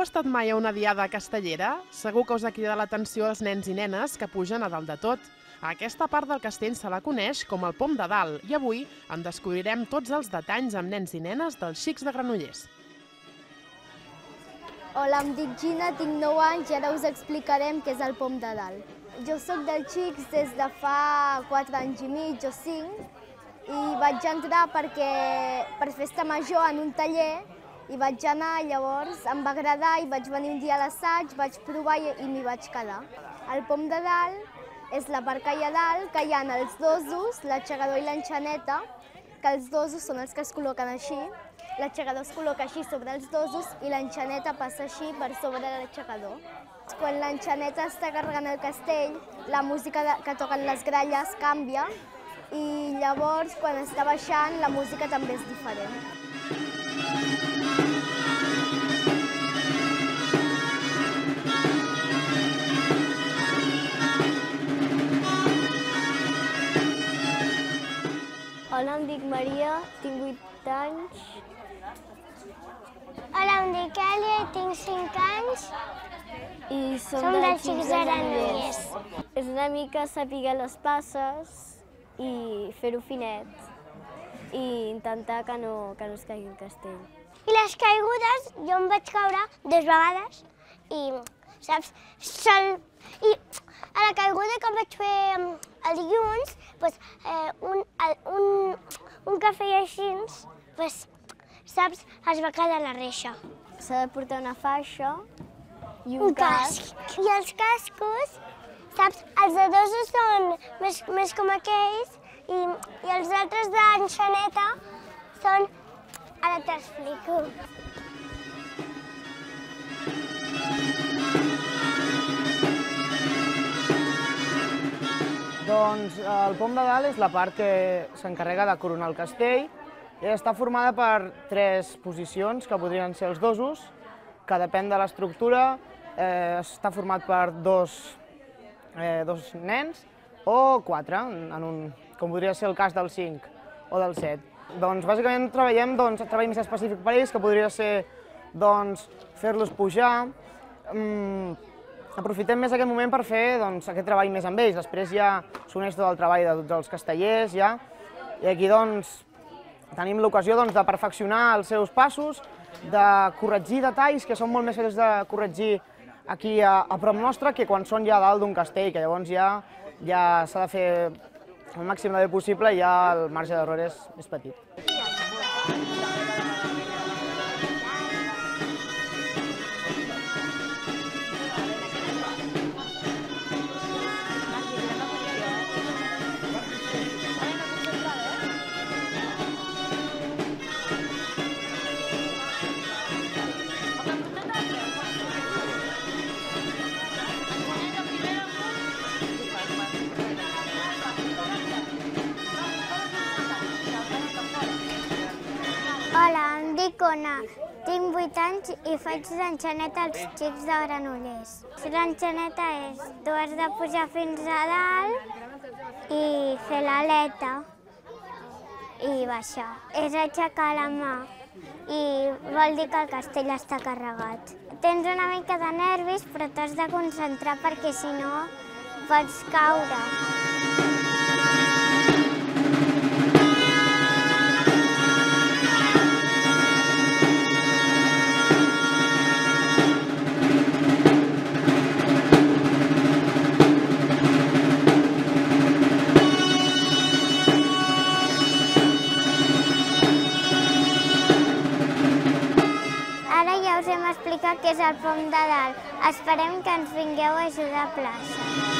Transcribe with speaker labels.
Speaker 1: Heu estat mai a una diada castellera? Segur que us ha cridat l'atenció els nens i nenes que pugen a dalt de tot. Aquesta part del castell se la coneix com el Pom de Dalt i avui en descobrirem tots els detalls amb nens i nenes dels Xics de Granollers.
Speaker 2: Hola, em dic Gina, tinc 9 anys i ara us explicarem què és el Pom de Dalt. Jo soc dels Xics des de fa 4 anys i mig o 5 i vaig entrar per festa major en un taller i vaig anar, llavors em va agradar i vaig venir un dia a l'assaig, vaig provar i m'hi vaig quedar. El Pom de Dalt és la part que hi ha dalt, que hi ha els dosos, l'aixegador i l'enxaneta, que els dosos són els que es col·loquen així, l'aixegador es col·loca així sobre els dosos i l'enxaneta passa així per sobre de l'aixecador. Quan l'enxaneta està carregant el castell, la música que toquen les gralles canvia i llavors quan està baixant la música també és diferent.
Speaker 3: Hola, em dic Maria, tinc 8 anys.
Speaker 4: Hola, em dic Èlia i tinc 5 anys.
Speaker 3: I
Speaker 4: Som dels Xics de Granollers.
Speaker 3: És una mica saber les passes i fer-ho finet i intentar que no es caigui el castell.
Speaker 4: I les caigudes, jo em vaig caure 2 vegades i, saps, I a la caiguda que vaig fer el dilluns, un que feia així, saps, es va quedar a la reixa.
Speaker 3: S'ha de portar una faixa i
Speaker 4: Un casc. I els cascos, saps, els de dosos són més com aquells i els altres d'enxaneta són... Ara t'explico.
Speaker 5: Doncs el Pom de Dalt és la part que s'encarrega de coronar el castell i està formada per 3 posicions, que podrien ser els dosos, que depèn de l'estructura, està format per dos nens o 4, com podria ser el cas del 5 o del 7. Doncs bàsicament treballem treball més específic per ells, que podria ser fer-los pujar. Aprofitem més aquest moment per fer aquest treball més amb ells. Després ja s'uneix tot el treball de tots els castellers, i aquí tenim l'ocasió de perfeccionar els seus passos, de corregir detalls que són molt més fàcils de corregir aquí a prop nostre que quan són ja dalt d'un castell, que llavors ja s'ha de fer el màxim de bé possible i ja el marge d'error és petit.
Speaker 4: Hola, em dic Ona, tinc 8 anys i faig l'enxaneta als Xics de Granollers. L'enxaneta és, tu has de pujar fins a dalt i fer l'aleta i baixar. És aixecar la mà i vol dir que el castell està carregat. Tens una mica de nervis però t'has de concentrar perquè si no pots caure. Ara ja us hem explicat què és el Pom de Dalt. Esperem que ens vingueu a ajudar a plaça.